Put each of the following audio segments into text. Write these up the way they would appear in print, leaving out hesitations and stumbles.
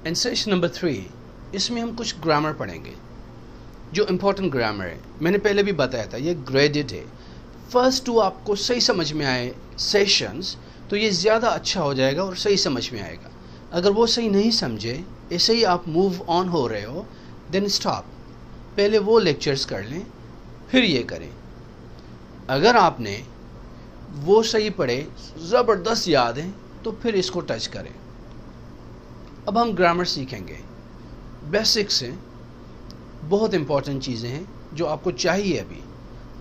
And session number 3, इसमें हम कुछ ग्रामर पढ़ेंगे जो इम्पोर्टेंट ग्रामर है। मैंने पहले भी बताया था ये ग्रेडेड है। फर्स्ट 2 आपको सही समझ में आए सेशंस तो ये ज़्यादा अच्छा हो जाएगा और सही समझ में आएगा। अगर वो सही नहीं समझे, ऐसे ही आप मूव ऑन हो रहे हो, देन स्टॉप, पहले वो लेक्चर्स कर लें फिर ये करें। अगर आपने वो सही पढ़े, ज़बरदस्त याद है, तो फिर इसको टच करें। अब हम ग्रामर सीखेंगे। बेसिक्स से बहुत इंपॉर्टेंट चीज़ें हैं जो आपको चाहिए अभी,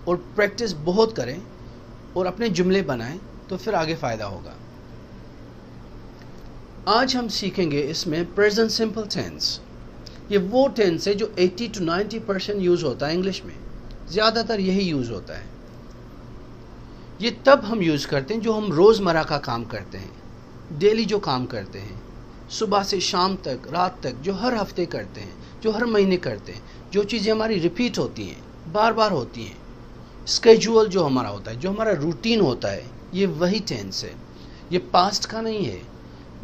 और प्रैक्टिस बहुत करें और अपने जुमले बनाएं तो फिर आगे फ़ायदा होगा। आज हम सीखेंगे इसमें प्रेजेंट सिंपल टेंस। ये वो टेंस है जो 80 to 90% यूज़ होता है इंग्लिश में, ज़्यादातर यही यूज़ होता है। ये तब हम यूज़ करते हैं जो हम रोज़मर्रा का काम करते हैं, डेली जो काम करते हैं, सुबह से शाम तक, रात तक, जो हर हफ्ते करते हैं, जो हर महीने करते हैं, जो चीज़ें हमारी रिपीट होती हैं, बार बार होती हैं, स्केड्यूल जो हमारा होता है, जो हमारा रूटीन होता है, ये वही टेंस है। ये पास्ट का नहीं है,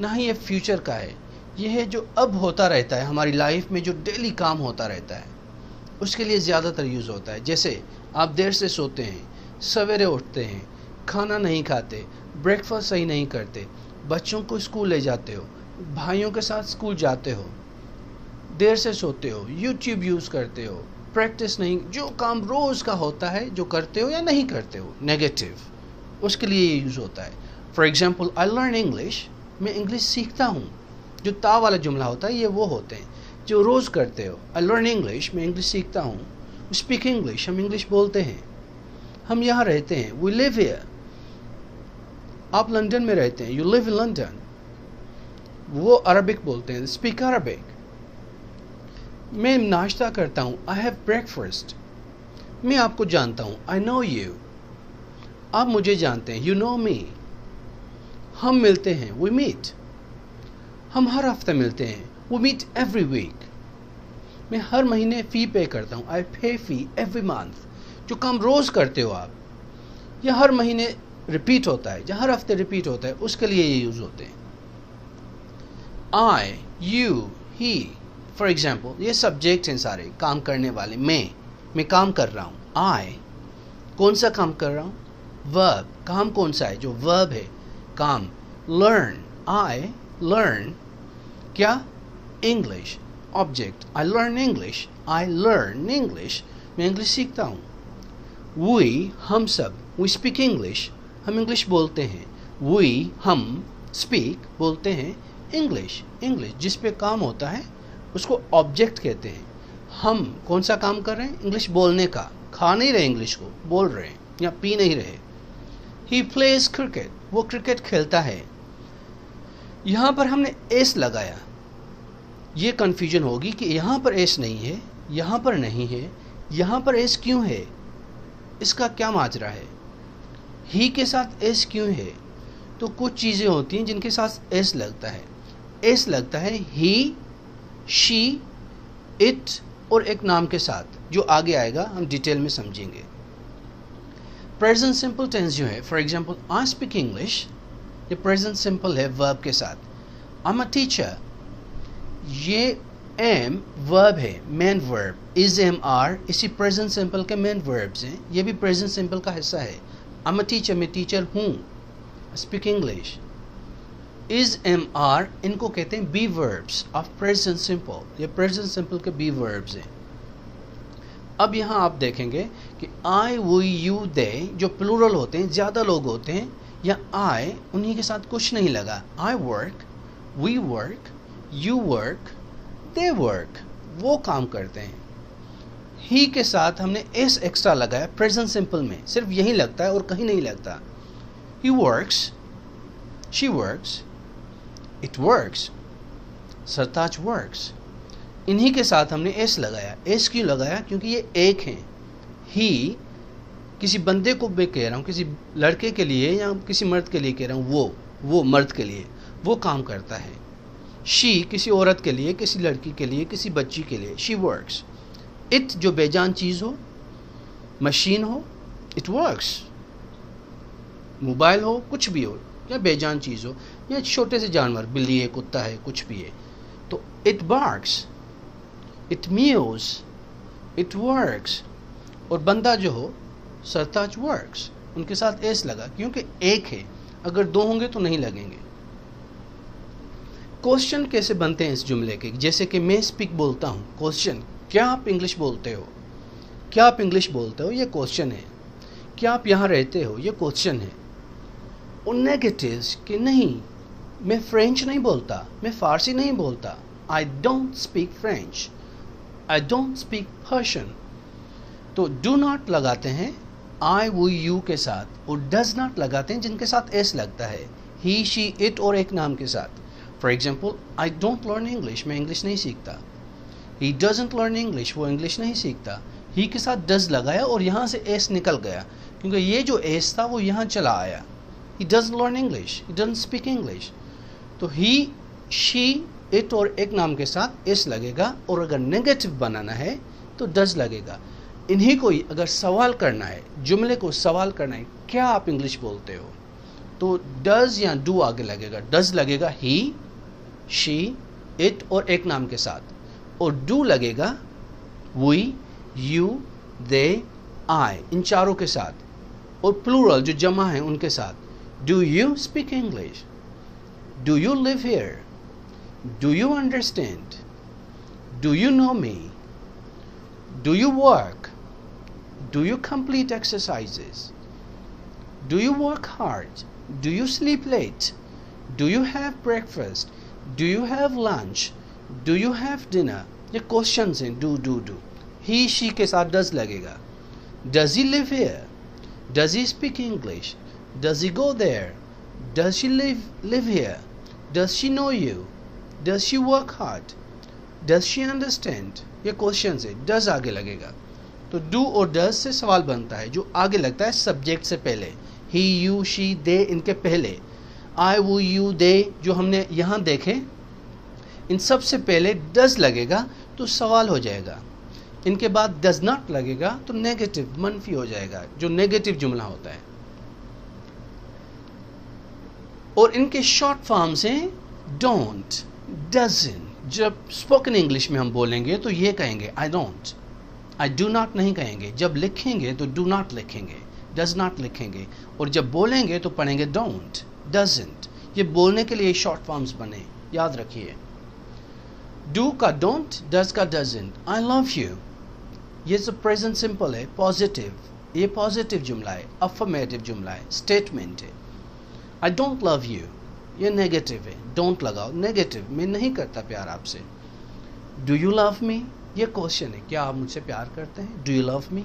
ना ही ये फ्यूचर का है। ये है जो अब होता रहता है हमारी लाइफ में, जो डेली काम होता रहता है, उसके लिए ज़्यादातर यूज़ होता है। जैसे आप देर से सोते हैं, सवेरे उठते हैं, खाना नहीं खाते, ब्रेकफास्ट सही नहीं करते, बच्चों को स्कूल ले जाते हो, भाइयों के साथ स्कूल जाते हो, देर से सोते हो, यूट्यूब यूज़ करते हो, प्रैक्टिस नहीं, जो काम रोज़ का होता है जो करते हो या नहीं करते हो नेगेटिव, उसके लिए ये यूज़ होता है। For example, I learn English, मैं इंग्लिश सीखता हूँ। जो ता वाला जुमला होता है ये वो होते हैं जो रोज़ करते हो। आई लर्न इंग्लिश, मैं इंग्लिश सीखता हूँ। स्पीक इंग्लिश, हम इंग्लिश बोलते हैं, हम यहाँ रहते हैं। वी लिव हियर, आप लंदन में रहते हैं, यू लिव इन लंदन। वो अरबिक बोलते हैं, स्पीक अरबिक। मैं नाश्ता करता हूँ, आई हैव ब्रेकफास्ट। मैं आपको जानता हूँ, आई नो यू, आप मुझे जानते हैं, यू नो मी। हम मिलते हैं, वी मीट, हम हर हफ्ते मिलते हैं, वी मीट एवरी वीक। मैं हर महीने फ़ी पे करता हूँ, आई पे फ़ी एवरी मंथ। जो काम रोज़ करते हो आप, या हर महीने रिपीट होता है, या हर हफ्ते रिपीट होता है, उसके लिए ये यूज़ होते हैं। आई, यू, ही, फॉर एग्जाम्पल, ये सब्जेक्ट हैं सारे काम करने वाले। मैं काम कर रहा हूँ। आई, कौन सा काम कर रहा हूँ? वर्ब, काम कौन सा है? जो वर्ब है, काम। लर्न, आई लर्न, क्या? English, object, I learn English, I learn English, मैं इंग्लिश सीखता हूँ। वी, हम सब, वी स्पीक इंग्लिश, हम इंग्लिश बोलते हैं। वी, हम, स्पीक, बोलते हैं इंग्लिश। इंग्लिश जिस पे काम होता है उसको ऑब्जेक्ट कहते हैं। हम कौन सा काम कर रहे हैं? इंग्लिश बोलने का। खा नहीं रहे इंग्लिश को, बोल रहे हैं, या पी नहीं रहे। ही प्लेज क्रिकेट, वो क्रिकेट खेलता है। यहाँ पर हमने एस लगाया, ये कन्फ्यूजन होगी कि यहाँ पर एस नहीं है, यहाँ पर नहीं है, यहाँ पर एस क्यों है, इसका क्या माजरा है? ही के साथ एस क्यों है? तो कुछ चीज़ें होती हैं जिनके साथ एस लगता है। एस लगता है ही, शी, इट और एक नाम के साथ, जो आगे आएगा हम डिटेल में समझेंगे। प्रेजेंट सिंपल टेंस जो है, for example, I speak English, ये प्रेजेंट सिंपल है वर्ब के साथ। आई एम अ टीचर, ये एम वर्ब है, main verb. Is, am, are, इसी प्रेजेंट सिंपल के मेन वर्ब्स हैं, ये भी प्रेजेंट सिंपल का हिस्सा है। आई एम अ टीचर, मैं टीचर हूँ। Speak English. Is, am, are, इनको कहते हैं be verbs of present simple. ये प्रेजेंट सिंपल के बी वर्ब्स हैं। अब यहाँ आप देखेंगे कि आई, वी, यू, दे जो प्लूरल होते हैं, ज़्यादा लोग होते हैं, या आई, उन्हीं के साथ कुछ नहीं लगा। I work, we work, you work, they work, वो काम करते हैं। ही के साथ हमने एस एक्स्ट्रा लगाया प्रेजेंट सिंपल में, सिर्फ यही लगता है और कहीं नहीं लगता। He works, she works, it works, Sartaj works. इन्हीं के साथ हमने एस लगाया। एस क्यों लगाया? क्योंकि ये एक हैं। ही किसी बंदे को मैं कह रहा हूँ, किसी लड़के के लिए या किसी मर्द के लिए कह रहा हूँ, वो मर्द के लिए, वो काम करता है। शी किसी औरत के लिए, किसी लड़की के लिए, किसी बच्ची के लिए, शी वर्क्स। इट जो बेजान चीज़ हो, मशीन हो, इट वर्क्स। मोबाइल हो, कुछ भी हो, या बेजान चीज़ हो, या छोटे से जानवर, बिल्ली है, कुत्ता है, कुछ भी है, तो It barks, it mews, it works. اور بندہ جو ہو सरताज works, उनके साथ एस लगा क्योंकि एक है, अगर दो होंगे तो नहीं लगेंगे. क्वेश्चन कैसे बनते हैं इस जुमले के? जैसे कि मैं स्पीक बोलता हूँ, क्वेश्चन क्या आप इंग्लिश बोलते हो? क्या आप इंग्लिश बोलते हो? ये क्वेश्चन है. क्या आप यहाँ रहते हो? ये क्वेश्चन है. और नेगेटिव्स कि नहीं, मैं फ्रेंच नहीं बोलता, मैं फारसी नहीं बोलता. I don't speak French, I don't speak Persian. तो डू नॉट लगाते हैं आई वो यू के साथ, और डज नॉट लगाते हैं जिनके साथ एस लगता है, ही शी इट और एक नाम के साथ. For example, I don't learn English, मैं इंग्लिश नहीं सीखता. ही डजंट लर्न इंग्लिश, वो इंग्लिश नहीं सीखता. ही के साथ डज लगाया और यहाँ से एस निकल गया, क्योंकि ये जो एस था वो यहाँ चला आया. He doesn't learn English, he doesn't speak English. तो ही शी इट और एक नाम के साथ एस लगेगा, और अगर नेगेटिव बनाना है तो डज लगेगा. इन्हीं को ही अगर सवाल करना है, जुमले को सवाल करना है, क्या आप इंग्लिश बोलते हो, तो डज या डू आगे लगेगा. डज लगेगा ही, शी, इट और एक नाम के साथ, और डू लगेगा वी, यू, दे, आई, इन चारों के साथ, और प्लूरल जो जमा है उनके साथ. Do you speak English? Do you live here? Do you understand? Do you know me? Do you work? Do you complete exercises? Do you work hard? Do you sleep late? Do you have breakfast? Do you have lunch? Do you have dinner? ये questions हैं. Do do do. He she के साथ does लगेगा. Does he live here? Does he speak English? Does he go there? Does she live here? Does she know you? Does she work hard? Does she understand? ये questions है. Does आगे लगेगा. तो do और does से सवाल बनता है, जो आगे लगता है सब्जेक्ट से पहले. ही, यू, शी, दे इनके पहले. आई, वो, यू, दे जो हमने यहाँ देखे, इन सब से पहले डज लगेगा तो सवाल हो जाएगा. इनके बाद डज नॉट लगेगा तो नेगेटिव, मनफी हो जाएगा, जो नेगेटिव जुमला होता है. और इनके शॉर्ट फॉर्म्स हैं डोंट, डजंट. जब स्पोकन इंग्लिश में हम बोलेंगे तो ये कहेंगे I don't, I do not नहीं कहेंगे. जब लिखेंगे तो डू नॉट लिखेंगे, डज नॉट लिखेंगे, और जब बोलेंगे तो पढ़ेंगे डोंट, डजंट. ये बोलने के लिए शॉर्ट फॉर्म्स बने, याद रखिए. डू का डोंट, डज का डजंट. आई लव यू, ये जो प्रेजेंट सिंपल है, पॉजिटिव, ये पॉजिटिव जुमला है, अफर्मेटिव जुमला है, स्टेटमेंट है. आई डोंट लव यू, ये नेगेटिव है, डोंट लगाओ, नेगेटिव, मैं नहीं करता प्यार आपसे. डू यू लव मी, ये क्वेश्चन है, क्या आप मुझसे प्यार करते हैं? Do you love me.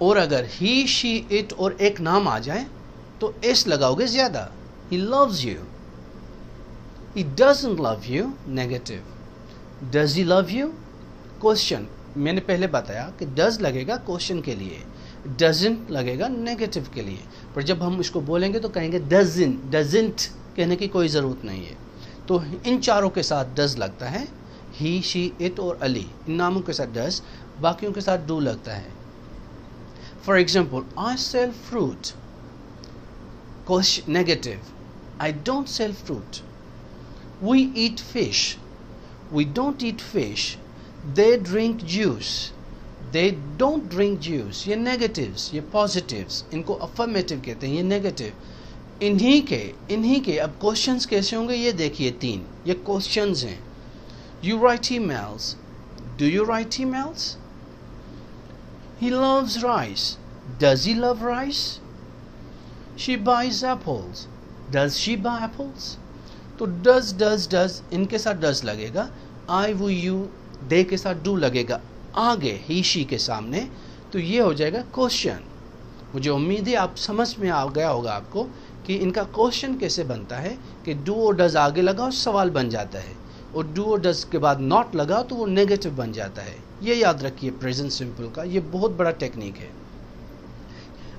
और अगर ही, शी, इट और एक नाम आ जाए तो एस लगाओगे ज्यादा. He loves you, he doesn't love you, negative. Does he love you, question. मैंने पहले बताया कि डज लगेगा क्वेश्चन के लिए, डजंट लगेगा नेगेटिव के लिए. पर जब हम इसको बोलेंगे तो कहेंगे डजंट, डजंट कहने की कोई ज़रूरत नहीं है. तो इन चारों के साथ डज लगता है, ही, शी, इट और अली, इन नामों के साथ डज, बाकियों के साथ डू लगता है. For example, I sell fruit, question negative. I don't sell fruit. We eat fish, we don't eat fish. They drink juice, they don't drink juice. ये नेगेटिव्स, ये पॉजिटिव्स, इनको अफर्मेटिव कहते हैं, ये नेगेटिव. इन्हीं के अब क्वेश्चंस कैसे होंगे ये देखिए. 3 ये क्वेश्चंस हैं. You write emails, do you write emails? He loves rice, does he love rice? She buys apples, does she buy apples? तो डज इनके साथ डज लगेगा. आई, वो, यू, दे के साथ डू लगेगा आगे ही, शी के सामने. तो ये हो जाएगा क्वेश्चन. मुझे उम्मीद है आप समझ में आ गया होगा आपको कि इनका क्वेश्चन कैसे बनता है, कि डू और डज आगे लगा और सवाल बन जाता है, और डू और डज के बाद नॉट लगा तो वो नेगेटिव बन जाता है. ये याद रखिए प्रेजेंट सिंपल का, ये बहुत बड़ा टेक्निक है.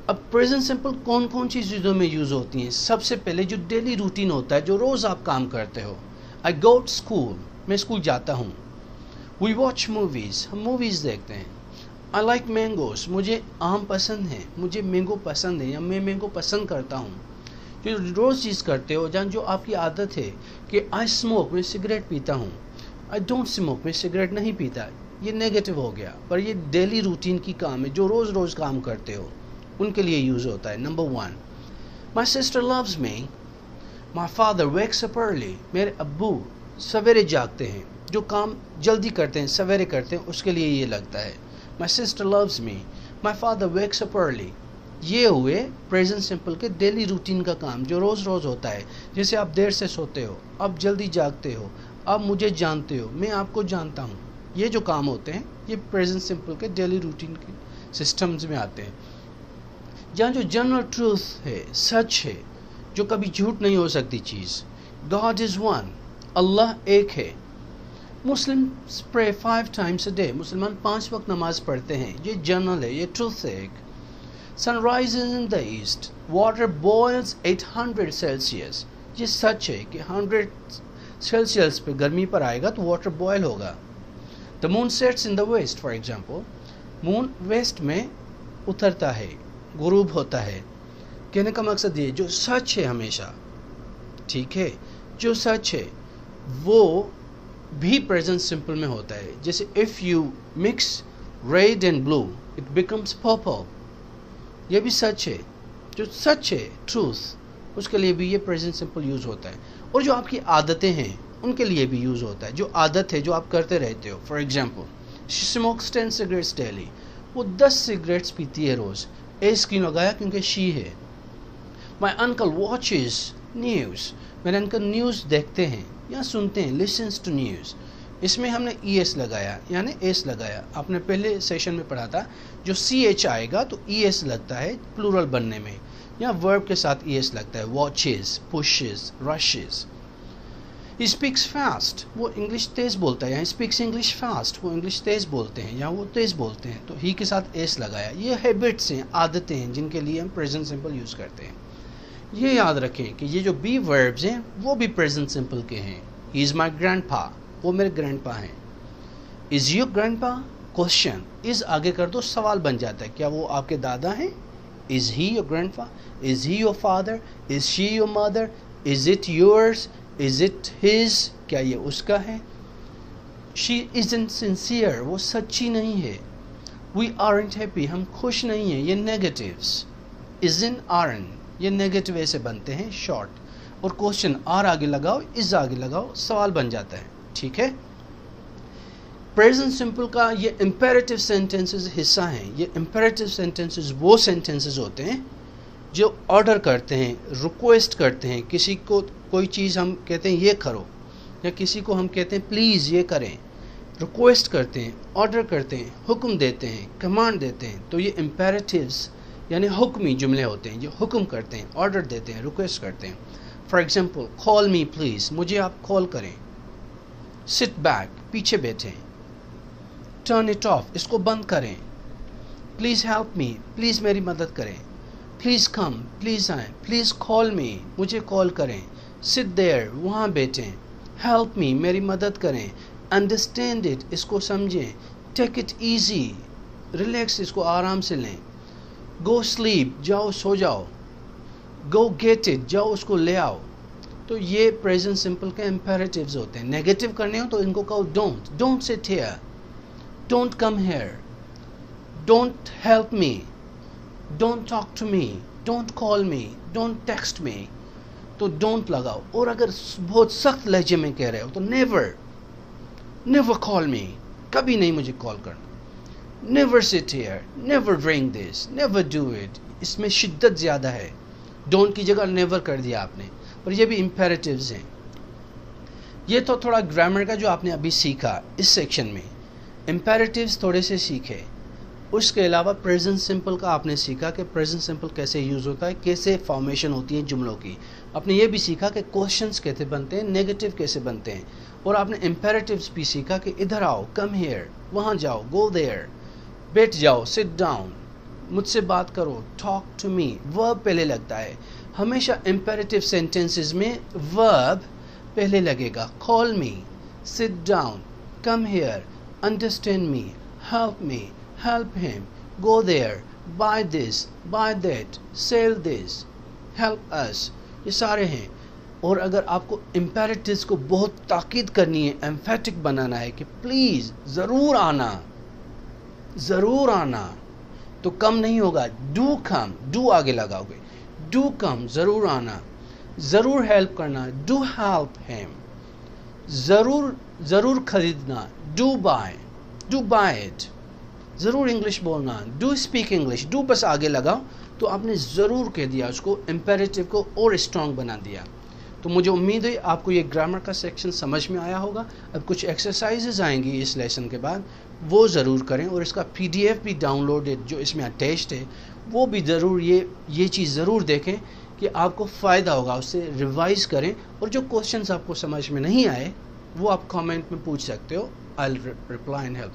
अब प्रेजेंट सिंपल कौन कौन सी चीज़ों में यूज़ होती हैं? सबसे पहले जो डेली रूटीन होता है, जो रोज़ आप काम करते हो. आई गो टू स्कूल, मैं स्कूल जाता हूँ. वी वॉच मूवीज़, हम मूवीज़ देखते हैं. आई लाइक मैंगोस, मुझे आम पसंद है, मुझे मैंगो पसंद है, या मैं मैंगो पसंद करता हूँ. جو روز چیز کرتے ہو، جہاں جو آپ کی عادت ہے کہ آئی اسموک، میں سگریٹ پیتا ہوں، آئی ڈونٹ اسموک، میں سگریٹ نہیں پیتا، یہ نیگیٹو ہو گیا. پر یہ ڈیلی روٹین کی کام ہے، جو روز روز کام کرتے ہو ان کے لیے یوز ہوتا ہے. Number 1، my sister loves me, my father wakes up early, میرے ابو سویرے جاگتے ہیں، جو کام جلدی کرتے ہیں سویرے کرتے ہیں اس کے لیے یہ لگتا ہے. My sister loves me, my father wakes up early, یہ ہوئے پریزنٹ سمپل کے ڈیلی روٹین کا کام جو روز روز ہوتا ہے. جیسے آپ دیر سے سوتے ہو، آپ جلدی جاگتے ہو، آپ مجھے جانتے ہو، میں آپ کو جانتا ہوں. یہ جو کام ہوتے ہیں یہ پریزنٹ سمپل کے ڈیلی روٹین کے سسٹمز میں آتے ہیں. جہاں جو جنرل ٹروتھ ہے، سچ ہے، جو کبھی جھوٹ نہیں ہو سکتی چیز. گاڈ از ون، اللہ ایک ہے. مسلم پرے 5 times a day، مسلمان 5 وقت نماز پڑھتے ہیں، یہ جنرل ہے، یہ ٹروتھ ہے ایک. سن رائزز ان دا ایسٹ، واٹر بوائلز 800 سیلسیس، یہ سچ ہے کہ 100 سیلسیس پہ گرمی پر آئے گا تو واٹر بوائل ہوگا. The moon sets in the west, for example moon west میں اترتا ہے، غروب ہوتا ہے. کہنے کا مقصد یہ جو سچ ہے ہمیشہ، ٹھیک ہے، جو سچ ہے وہ بھی پریزنٹ سمپل میں ہوتا ہے. جیسے if you mix red and blue it becomes purple, یہ بھی سچ ہے. جو سچ ہے ٹروتھ، اس کے لیے بھی یہ پریزنٹ سمپل یوز ہوتا ہے. اور جو آپ کی عادتیں ہیں ان کے لیے بھی یوز ہوتا ہے. جو عادت ہے جو آپ کرتے رہتے ہو، for example she smokes 10 cigarettes daily, وہ 10 سگریٹس پیتی ہے روز. ایس کیوں لگایا؟ کیونکہ شی ہے. مائی انکل واچز نیوز، میرے انکل نیوز دیکھتے ہیں یا سنتے ہیں، لسنس ٹو نیوز. اس میں ہم نے ای ایس لگایا یعنی ایس لگایا. آپ نے پہلے سیشن میں پڑھا تھا جو سی ایچ آئے گا تو ای ایس لگتا ہے پلورل بننے میں، یا ورب کے ساتھ ای ایس لگتا ہے. Watches, pushes, rushes. He speaks fast, وہ انگلش تیز بولتا ہے. یہاں اسپیکس انگلش فاسٹ، وہ انگلش تیز بولتے ہیں یا وہ تیز بولتے ہیں، تو ہی کے ساتھ ایس لگایا. یہ ہیبٹس ہیں، عادتیں ہیں جن کے لیے ہم پریزنٹ سمپل یوز کرتے ہیں. یہ یاد رکھیں کہ یہ جو بی وربز ہیں وہ بھی پریزنٹ سمپل کے ہیں. ہی از مائی گرینڈ پا، وہ میرے گرینڈ پا ہیں. از یور گرینڈ پا؟ کوشچن، از آگے کر دو سوال بن جاتا ہے، کیا وہ آپ کے دادا ہیں؟ از ہی یور گرینڈ پا؟ از ہی your father? Is she your mother? Is it yours? Is it his? کیا یہ اس کا ہے؟ شی ازنٹ سنسیئر، وہ سچی نہیں ہے. وی آرنٹ ہیپی، ہم خوش نہیں ہیں، یہ نیگیٹیوز. ازن آرن، یہ نیگیٹو ایسے بنتے ہیں شارٹ. اور کوشچن آر آگے لگاؤ، از آگے لگاؤ، سوال بن جاتا ہے. ٹھیک ہے. پریزنٹ سمپل کا یہ امپیریٹو سینٹینسز حصہ ہیں. یہ امپیریٹو سینٹینسز وہ سینٹینسز ہوتے ہیں جو آرڈر کرتے ہیں، ریکویسٹ کرتے ہیں. کسی کو کوئی چیز ہم کہتے ہیں یہ کرو، یا کسی کو ہم کہتے ہیں پلیز یہ کریں. ریکویسٹ کرتے ہیں، آرڈر کرتے ہیں، حکم دیتے ہیں، کمانڈ دیتے ہیں. تو یہ امپیریٹیوز یعنی حکمی جملے ہوتے ہیں. یہ حکم کرتے ہیں، آرڈر دیتے ہیں، ریکویسٹ کرتے ہیں. For example call me please, مجھے آپ کال کریں. سٹ بیک، پیچھے بیٹھیں. ٹرن اٹ آف، اس کو بند کریں. پلیز ہیلپ می، پلیز میری مدد کریں. پلیز کم، پلیز آئیں. پلیز کال می، مجھے کال کریں. سٹ دیئر، وہاں بیٹھیں. ہیلپ می، میری مدد کریں. انڈرسٹینڈ اٹ، اس کو سمجھیں. ٹیک اٹ ایزی، ریلیکس، اس کو آرام سے لیں. گو سلیپ، جاؤ سو جاؤ. گو گیٹ اٹ، جاؤ اس کو لے آؤ. تو یہ پریزنٹ سمپل کے امپیریٹیوز ہوتے ہیں. نیگیٹو کرنے ہو تو ان کو کہو don't sit here, don't come here, don't help me, don't talk to me, don't call me, don't text me. تو ڈونٹ لگاؤ. اور اگر بہت سخت لہجے میں کہہ رہے ہو تو نیور کال می، کبھی نہیں مجھے کال کرنا. Never sit here, never drink this, never do it. اس میں شدت زیادہ ہے. ڈونٹ کی جگہ نیور کر دیا آپ نے. اور یہ بھی امپیریٹیوز ہیں. یہ تو تھوڑا گرامر کا جو آپ نے ابھی سیکھا اس سیکشن میں، امپیریٹیوز تھوڑے سے سیکھے. اس کے علاوہ پریزنٹ سمپل کا آپ نے سیکھا کہ پریزنٹ سمپل کیسے یوز ہوتا ہے، کیسے فارمیشن ہوتی ہے جملوں کی. آپ نے یہ بھی سیکھا کہ کوشچنس کیسے بنتے ہیں، نیگیٹو کیسے بنتے ہیں. اور آپ نے امپیریٹیوز بھی سیکھا کہ ادھر آؤ، کم ہیئر، وہاں جاؤ، گو دیئر، بیٹھ جاؤ، سٹ ڈاؤن، مجھ سے بات کرو، ٹاک ٹو می. ورب پہلے لگتا ہے ہمیشہ. امپیریٹیو سینٹینسز میں ورب پہلے لگے گا. Call me, sit down, come here, understand me, help me, help him, go there, buy this, buy that, sell this, help us. یہ سارے ہیں. اور اگر آپ کو امپیریٹیوز کو بہت تاکید کرنی ہے، ایمفیٹک بنانا ہے کہ پلیز ضرور آنا، ضرور آنا، تو کم نہیں ہوگا. ڈو کم، ڈو آگے لگاؤ گے. ڈو کم، ضرور آنا. ضرور ہیلپ کرنا، ڈو ہیلپ ہیم. ضرور خریدنا، do by, do by it. ضرور انگلش بولنا، ڈو اسپیک انگلش. ڈو بس آگے لگاؤ تو آپ نے ضرور کہہ دیا، اس کو امپیریٹیو کو اور اسٹرانگ بنا دیا. تو مجھے امید ہے آپ کو یہ گرامر کا سیکشن سمجھ میں آیا ہوگا. اب کچھ ایکسرسائزز آئیں گی اس لیسن کے بعد، وہ ضرور کریں. اور اس کا PDF بھی ڈاؤن لوڈ جو اس میں اٹیچڈ ہے وہ بھی ضرور یہ چیز ضرور دیکھیں کہ آپ کو فائدہ ہوگا. اس سے ریوائز کریں. اور جو کوشچنز آپ کو سمجھ میں نہیں آئے وہ آپ کامنٹ میں پوچھ سکتے ہو. I'll reply and help.